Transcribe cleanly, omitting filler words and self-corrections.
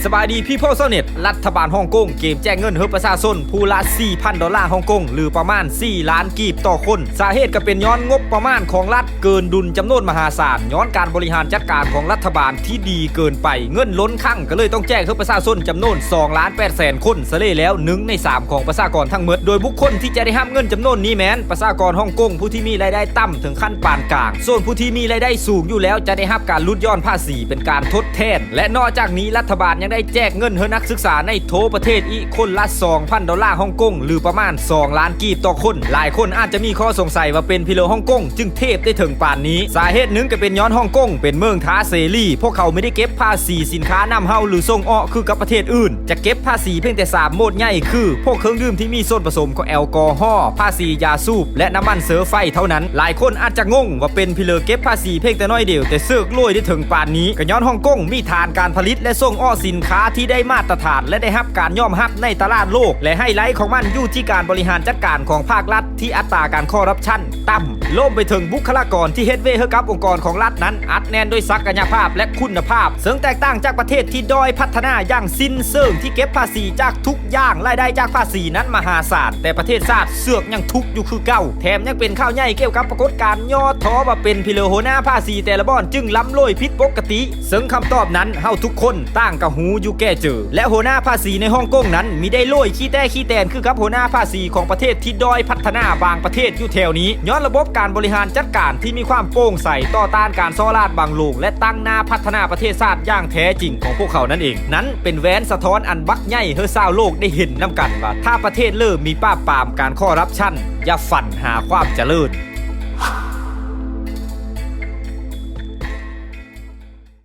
สบายดีพี่พ่อเซเน็ตรัฐบาลฮ่องกงเกมแจ้งเงินให้ประชาชนผู้ละ 4,000 ดอลลาร์ฮ่องกงหรือประมาณ 4 ล้านกีบต่อคนสาเหตุก็เป็นย้อนงบประมาณของรัฐเกินดุลจำนวนมหาศาลย้อนการบริหารจัดการของรัฐบาลที่ดีเกินไปเงินล้นคั่งก็เลยต้องแจ้งให้ประชาชนจำนวน 2,800,000 คนซะเลยแล้ว1 ใน 3ของประชากรทั้งหมดโดยบุคคลที่จะได้รับเงินจำนวนนี้แม้นประชากรฮ่องกงผู้ที่มีรายได้ต่ำถึงขั้นปานกลางส่วนผู้ที่มีรายได้สูงอยู่แล้วจะได้รับการลดหย่อนภาษีเป็นการทดแทนและนอกจากนี้รัฐบาลยังได้แจกเงินให้นักศึกษาในโถประเทศอีกคนละ 2,000 ดอลลาร์ฮ่องกงหรือประมาณ 2 ล้านกีบต่อคนหลายคนอาจจะมีข้อสงสัยว่าเป็นพิเลฮ่องกงจึงเทพได้ถึงป่านนี้สาเหตุหนึ่งก็เป็นย้อนฮ่องกงเป็นเมืองท้าเสรีพวกเขาไม่ได้เก็บภาษีสินค้านำเข้าหรือส่งออกคือกับประเทศอื่นจะเก็บภาษีเพียงแต่3โหมดใหญ่คือพวกเครื่องดื่มที่มีส่วนผสมของแอลกอฮอล์ภาษียาสูบและน้ำมันเสือไฟเท่านั้นหลายคนอาจจะงงว่าเป็นพิเลเก็บภาษีเพียงแต่น้อยเดียวแต่เสือกรวยได้ถึงป่านนี้ก็ย้อนฮ่องกงมีฐานการผลิตและส่งออกสินค้าที่ได้มาตรฐานและได้รับการยอมรับในตลาดโลกและไฮไลท์ของมันอยู่ที่การบริหารจัดการของภาครัฐที่อัตราการคอร์รัปชันต่ำล่มไปถึงบุคลากรที่เฮ็ดเวให้กับองค์กรของรัฐนั้นอัดแน่นด้วยศักยภาพและคุณภาพซึ่งแตกต่างจากประเทศที่ด้อยพัฒนาอย่างสิ้นเชิงที่เก็บภาษีจากทุกอย่างรายได้จากภาษีนั้นมหาศาลแต่ประเทศชาติเสือกยังทุกข์อยู่คือเก่าแถมยังเป็นข่าวใหญ่เกี่ยวกับปรากฏการณ์ย่อท้อว่าเป็นพิเลโหน้าภาษีแต่ละบ่อนจึงล้ำโลยผิดปกติซึ่งคำตอบนั้นเฮาทุกคนต่างกับหูอยู่แก่เจอและหัวหน้าภาษีในฮ่องกงนั้นมีได้โลยขี้แตนคือกับหัวหน้าภาษีของประเทศที่ด้อยพัฒนาบางประเทศอยู่แถวนี้ย้อนระบบการบริหารจัดการที่มีความโปร่งใสต่อต้านการซ้อราดบางโลกและตั้งหน้าพัฒนาประเทศชาติอย่างแท้จริงของพวกเขานั่นเองนั้นเป็นแหวนสะท้อนอันบักใหญ่ให้ชาวโลกได้เห็นนำกันว่าถ้าประเทศเริ่มมีป้าปรามการคอร์รัปชันอย่าฝันหาความเจริญ